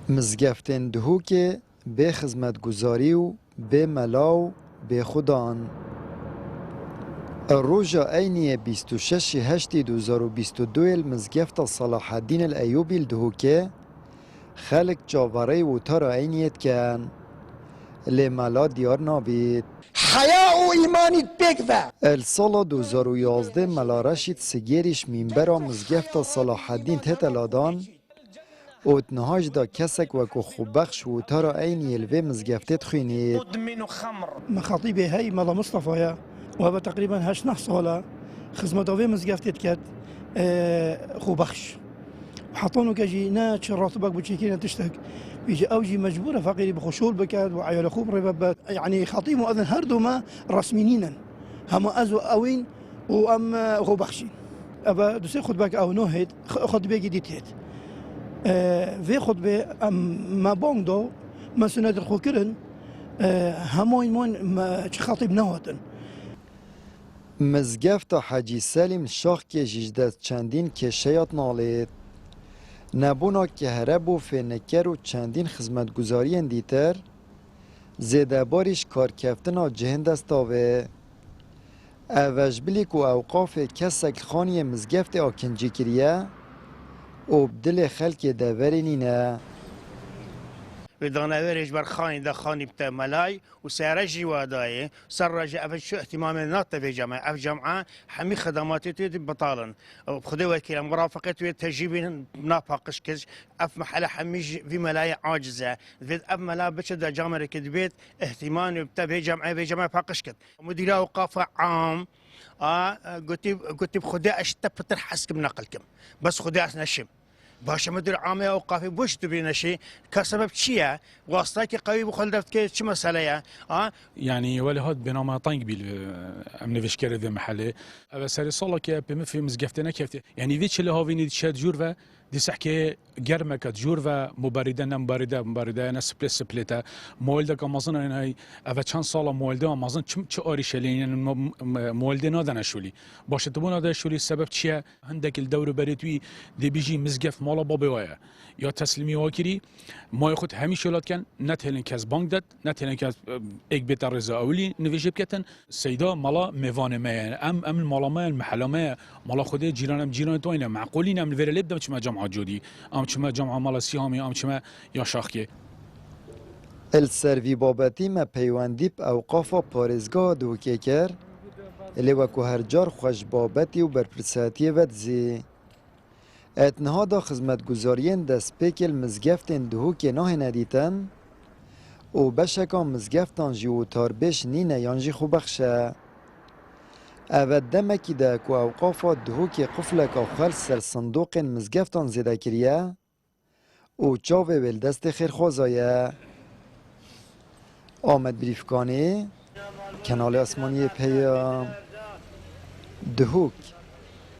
مزگفتن دهوک به خدمتگزاری و به ملاو به خدان. روژا اینی 26 هشتی 2022 المزگفت صلاح الدین الایوبی الدهوکه خلق جاوره و ترا اینیت کن لملا دیار نابید حیا و ایمانی بگذر. السال 2011 ملا رشید سگیرش منبر مزگفت صلاح الدین تتلادان و تنهاج دا کسک وکو خوبخش و ترا اینی الوی مزگفتت خینید. مخاطبي هاي ملا مصطفى وهو تقريبا 8 ساله خدمته في مزقفتي كات خو بخش حطونو كجي ناتش راتبك بتشيكينا تشتك بيجي اوجي مجبوره فقيري بخشول بكاد وعيال اخو ربابات يعني خطيب واذن هردما رسمينينا هما ازو اوين وام خو بخشين ابا دوسي خطبك او نوهد خطبه جديد في خطبه ما بوندو ما سنادر خو كرن همون ما خطيب نواتن مزگفت حاجی سلیم شاخ که جیجدت چندین که شیط نالید نبونا که هرب و فنکر و چندین خدمتگزاری اندیتر زیده باریش کار کفتنا جهند استاوه اوش بلیک و اوقاف کسک خانی مزگفت آکنجی کریه و بدل خلک دوری نینه و دانویرش بر خانی دا خانی بتا ملاي وسارجي واداي سرج افش شو اهتمام الناطة في جامعة اف جامعة حمي خدماتي بطالا بخدي وكيل مرافقة تجيبين نافقش كز اف محل حمي في ملاي عاجزة في اف ملا بشد جامعة كدبيت اهتمام بتا في جامعة فاقش كد مدير اوقاف عام قلت بخدي اشتبت الحسك بنقلكم بس خدي نشم باشه مدير عام اوقافي بوش تبين شيء كسبب شيء واسطاكي قوي بخلدفت كي شو مساله يعني ولا هاد بنامه طنق بيل امن فيشكر ذي محله بس رساله كي بما في مزقفتنا كيف يعني فيتش اللي هو فيني تشاد جور و دي سحكي جرمك جور و مبارده مبارده انا سبليتا مولده كمازن هاي اف چند سال مولده مازن چه آری شلین مولده نادن شولی باشه تو نادن شولی سبب چیه هندك الدور بريتوي دي بيجي مزقف مالا بابا ويا یا تسلیمی واکری ما خود همیشه لات کن نتهلن کس بانک داد نتهلن کس یک بیت رضا اولی نویجب کتن سیدا مالا میوانه میان ام مالا ما المحله ما مالا خود جیرانم جیران تو اینه معقولین ام الورلب دم چما جمع جودی ام چما جمع مالا سیامی ام چما یا شاخکی السروی بابتی ما پیوندیب اوقافا پارزگاه دوکه کر الی وکو هر جار خوش بابتی و برپرساتی ودزی اتنها دا خدمتگزارین دست پیکل مزگفتن دهو که ناه ندیتن و بشکا مزگفتان جیو تاربش نینه یانجی خو بخشه او دمکی دا که اوقافا دهو که قفلک او خل سر صندوق مزگفتان زیده کریه و چاوه ویل دست خیر خوزایه آمد بریفکانی کنال اسمانی پیام دهوک